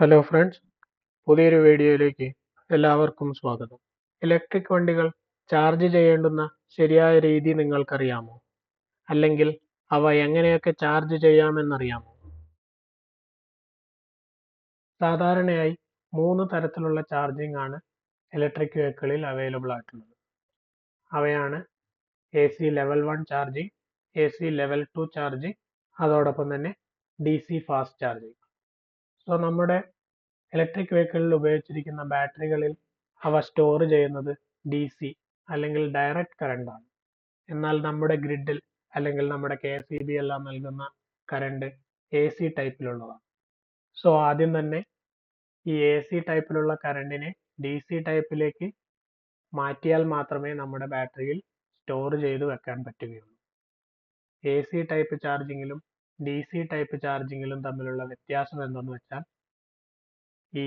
Hello friends, പുതിയൊരു വീഡിയോയിലേക്ക് എല്ലാവർക്കും സ്വാഗതം. ഇലക്ട്രിക് വണ്ടികൾ ചാർജ് ചെയ്യേണ്ടുന്ന ശരിയായ രീതി നിങ്ങൾക്കറിയാമോ? അല്ലെങ്കിൽ അവ എങ്ങനെയൊക്കെ ചാർജ് ചെയ്യാമെന്നറിയാമോ? സാധാരണയായി 3 തരത്തിലുള്ള ചാർജിംഗ് ആണ് ഇലക്ട്രിക് വെഹിക്കിളിൽ അവൈലബിൾ ആയിട്ടുള്ളത്. അവയാണ് AC level 1 charging, AC level 2 charging, അതോടൊപ്പം തന്നെ DC ഫാസ്റ്റ് ചാർജിംഗ്. സോ നമ്മുടെ ഇലക്ട്രിക് വെഹിക്കിളിൽ ഉപയോഗിച്ചിരിക്കുന്ന ബാറ്ററികളിൽ അവ സ്റ്റോർ ചെയ്യുന്നത് DC അല്ലെങ്കിൽ ഡയറക്റ്റ് കറണ്ട് ആണ്. എന്നാൽ നമ്മുടെ ഗ്രിഡിൽ അല്ലെങ്കിൽ നമ്മുടെ KSEB എല്ലാം നൽകുന്ന കറണ്ട് AC ടൈപ്പിലുള്ളതാണ്. സോ ആദ്യം തന്നെ ഈ AC ടൈപ്പിലുള്ള കറണ്ടിനെ DC ടൈപ്പിലേക്ക് മാറ്റിയാൽ മാത്രമേ നമ്മുടെ ബാറ്ററിയിൽ സ്റ്റോർ ചെയ്ത് വെക്കാൻ പറ്റുകയുള്ളൂ. AC ടൈപ്പ് ചാർജിങ്ങിലും DC ടൈപ്പ് ചാർജിങ്ങിലും തമ്മിലുള്ള വ്യത്യാസം എന്തെന്ന് വെച്ചാൽ ഈ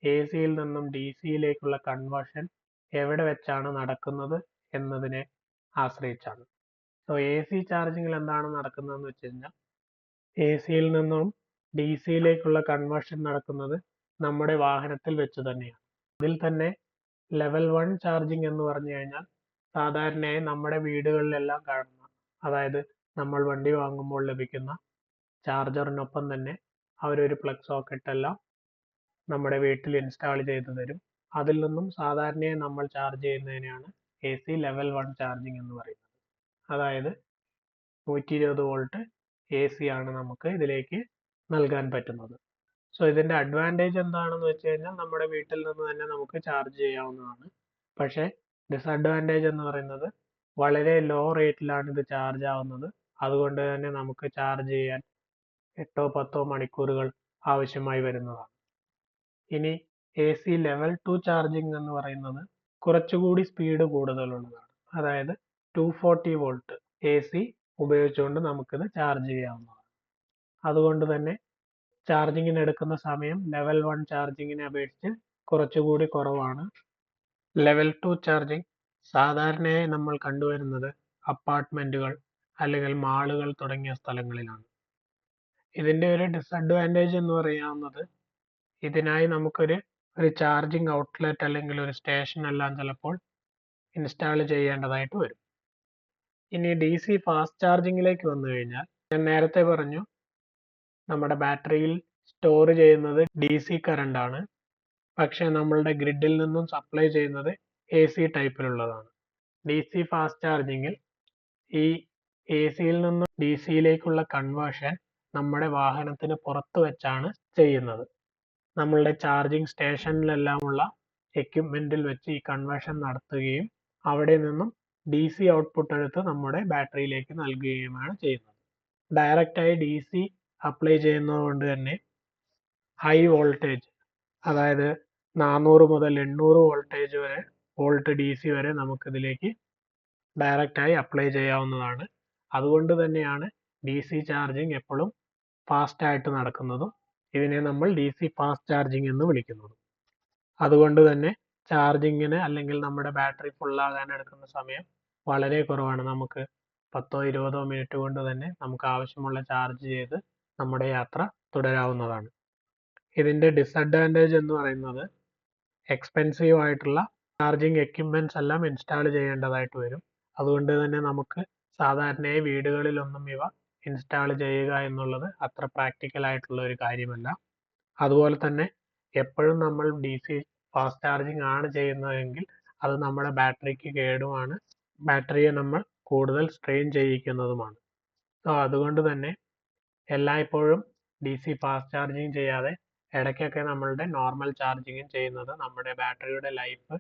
AC-യിൽ നിന്നും DC-യിലേക്കുള്ള കൺവേർഷൻ എവിടെ വെച്ചാണ് നടക്കുന്നത് എന്നതിനെ ആശ്രയിച്ചാണ്. സോ AC ചാർജിങ്ങിൽ എന്താണ് നടക്കുന്നതെന്ന് വെച്ച് കഴിഞ്ഞാൽ AC-യിൽ നിന്നും DC-യിലേക്കുള്ള കൺവേർഷൻ നടക്കുന്നത് നമ്മുടെ വാഹനത്തിൽ വെച്ച് തന്നെയാണ്. അതിൽ തന്നെ ലെവൽ 1 ചാർജിംഗ് എന്ന് പറഞ്ഞു കഴിഞ്ഞാൽ സാധാരണയായി നമ്മുടെ വീടുകളിലെല്ലാം കാണുന്ന, അതായത് നമ്മൾ വണ്ടി വാങ്ങുമ്പോൾ ലഭിക്കുന്ന ചാർജറിനൊപ്പം തന്നെ അവരൊരു പ്ലഗ് സോക്കറ്റ് എല്ലാം നമ്മുടെ വീട്ടിൽ ഇൻസ്റ്റാൾ ചെയ്തു തരും. അതിൽ നിന്നും സാധാരണയായി നമ്മൾ ചാർജ് ചെയ്യുന്നതിനെയാണ് AC ലെവൽ 1 ചാർജിംഗ് എന്ന് പറയുന്നത്. അതായത് 120 വോൾട്ട് AC ആണ് നമുക്ക് ഇതിലേക്ക് നൽകാൻ പറ്റുന്നത്. സോ ഇതിന്റെ അഡ്വാൻറ്റേജ് എന്താണെന്ന് വെച്ച് കഴിഞ്ഞാൽ നമ്മുടെ വീട്ടിൽ നിന്ന് തന്നെ നമുക്ക് ചാർജ് ചെയ്യാവുന്നതാണ്. പക്ഷേ ഡിസഡ്വാൻറ്റേജ് എന്ന് പറയുന്നത് വളരെ ലോ റേറ്റിലാണ് ഇത് ചാർജ് ആവുന്നത്. അതുകൊണ്ട് തന്നെ നമുക്ക് ചാർജ് ചെയ്യാൻ 8-10 മണിക്കൂറുകൾ ആവശ്യമായി വരുന്നതാണ്. ഇനി AC ലെവൽ 2 ചാർജിംഗ് എന്ന് പറയുന്നത് കുറച്ചുകൂടി സ്പീഡ് കൂടുതലുള്ളതാണ്. അതായത് 240 വോൾട്ട് AC ഉപയോഗിച്ചുകൊണ്ട് നമുക്കിത് ചാർജ് ചെയ്യാവുന്നതാണ്. അതുകൊണ്ട് തന്നെ ചാർജിങ്ങിന് എടുക്കുന്ന സമയം ലെവൽ 1 ചാർജിങ്ങിനെ അപേക്ഷിച്ച് കുറച്ചുകൂടി കുറവാണ്. ലെവൽ 2 ചാർജിംഗ് സാധാരണയായി നമ്മൾ കണ്ടുവരുന്നത് അപ്പാർട്ട്മെന്റുകൾ അല്ലെങ്കിൽ മാളുകൾ തുടങ്ങിയ സ്ഥലങ്ങളിലാണ്. ഇതിന്റെ ഒരു ഡിസഡ്വാൻറ്റേജ് എന്ന് പറയാവുന്നത് ഇതിനായി നമുക്കൊരു ചാർജിംഗ് ഔട്ട്ലെറ്റ് അല്ലെങ്കിൽ ഒരു സ്റ്റേഷൻ എല്ലാം ചിലപ്പോൾ ഇൻസ്റ്റാൾ ചെയ്യേണ്ടതായിട്ട് വരും. ഇനി DC ഫാസ്റ്റ് ചാർജിങ്ങിലേക്ക് വന്നു കഴിഞ്ഞാൽ ഞാൻ നേരത്തെ പറഞ്ഞു നമ്മുടെ ബാറ്ററിയിൽ സ്റ്റോർ ചെയ്യുന്നത് DC കറണ്ട് ആണ്. പക്ഷേ നമ്മളുടെ ഗ്രിഡിൽ നിന്നും സപ്ലൈ ചെയ്യുന്നത് AC ടൈപ്പിലുള്ളതാണ്. DC ഫാസ്റ്റ് ചാർജിങ്ങിൽ ഈ AC-യിൽ നിന്നും DC-യിലേക്കുള്ള കൺവേർഷൻ നമ്മുടെ വാഹനത്തിന് പുറത്ത് വെച്ചാണ് ചെയ്യുന്നത്. നമ്മളുടെ ചാർജിംഗ് സ്റ്റേഷനിലെല്ലാമുള്ള എക്യുപ്മെന്റിൽ വെച്ച് ഈ കൺവേർഷൻ നടത്തുകയും അവിടെ നിന്നും DC ഔട്ട്പുട്ട് എടുത്ത് നമ്മുടെ ബാറ്ററിയിലേക്ക് നൽകുകയുമാണ് ചെയ്യുന്നത്. ഡയറക്റ്റായി DC അപ്ലൈ ചെയ്യുന്നത് കൊണ്ട് തന്നെ ഹൈ വോൾട്ടേജ്, അതായത് 400 മുതൽ 800 വോൾട്ട് DC വരെ നമുക്കിതിലേക്ക് ഡയറക്റ്റായി അപ്ലൈ ചെയ്യാവുന്നതാണ്. അതുകൊണ്ട് തന്നെയാണ് DC ചാർജിംഗ് എപ്പോഴും ഫാസ്റ്റ് ആയിട്ട് നടക്കുന്നതും ഇതിനെ നമ്മൾ DC ഫാസ്റ്റ് ചാർജിംഗ് എന്ന് വിളിക്കുന്നത്. അതുകൊണ്ട് തന്നെ ചാർജിങ്ങിന് അല്ലെങ്കിൽ നമ്മുടെ ബാറ്ററി ഫുൾ ആകാൻ എടുക്കുന്ന സമയം വളരെ കുറവാണ്. നമുക്ക് 10-20 മിനിറ്റ് കൊണ്ട് തന്നെ നമുക്ക് ആവശ്യമുള്ള ചാർജ് ചെയ്ത് നമ്മുടെ യാത്ര തുടരാവുന്നതാണ്. ഇതിന്റെ ഡിസഡ്വാൻറ്റേജ് എന്ന് പറയുന്നത് എക്സ്പെൻസീവ് ആയിട്ടുള്ള ചാർജിംഗ് എക്യുപ്മെന്റ്സ് എല്ലാം ഇൻസ്റ്റാൾ ചെയ്യേണ്ടതായിട്ട് വരും. അതുകൊണ്ട് തന്നെ നമുക്ക് സാധാരണയായി വീടുകളിലൊന്നും ഇവ ഇൻസ്റ്റാൾ ചെയ്യുക എന്നുള്ളത് അത്ര പ്രാക്ടിക്കൽ ആയിട്ടുള്ള ഒരു കാര്യമല്ല. അതുപോലെ തന്നെ എപ്പോഴും നമ്മൾ DC ഫാസ്റ്റ് ചാർജിംഗ് ആണ് ചെയ്യുന്നതെങ്കിൽ അത് നമ്മുടെ ബാറ്ററിക്ക് കേടുമാണ്. ബാറ്ററിയെ നമ്മൾ കൂടുതൽ സ്ട്രെയിൻ ചെയ്യിക്കുന്നതുമാണ്. സോ അതുകൊണ്ട് തന്നെ എല്ലായ്പ്പോഴും DC ഫാസ്റ്റ് ചാർജിംഗ് ചെയ്യാതെ ഇടയ്ക്കൊക്കെ നമ്മളുടെ നോർമൽ ചാർജിംഗ് ചെയ്യുന്നത് നമ്മുടെ ബാറ്ററിയുടെ ലൈഫ്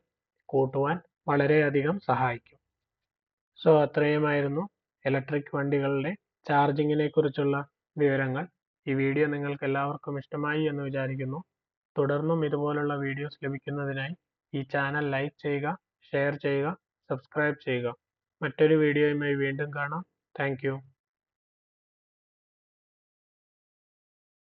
കൂട്ടുവാൻ വളരെയധികം സഹായിക്കും. സോ അത്രയുമായിരുന്നു ഇലക്ട്രിക് വണ്ടികളുടെ ചാർജിങ്ങിനെ കുറിച്ചുള്ള വിവരങ്ങൾ. ഈ വീഡിയോ നിങ്ങൾക്ക് എല്ലാവർക്കും ഇഷ്ടമായി എന്ന് വിചാരിക്കുന്നു. തുടർന്നും ഇതുപോലുള്ള വീഡിയോസ് ലഭിക്കുന്നതിനായി ഈ ചാനൽ ലൈക്ക് ചെയ്യുക, ഷെയർ ചെയ്യുക, സബ്സ്ക്രൈബ് ചെയ്യുക. മറ്റൊരു വീഡിയോയുമായി വീണ്ടും കാണാം. Thank you.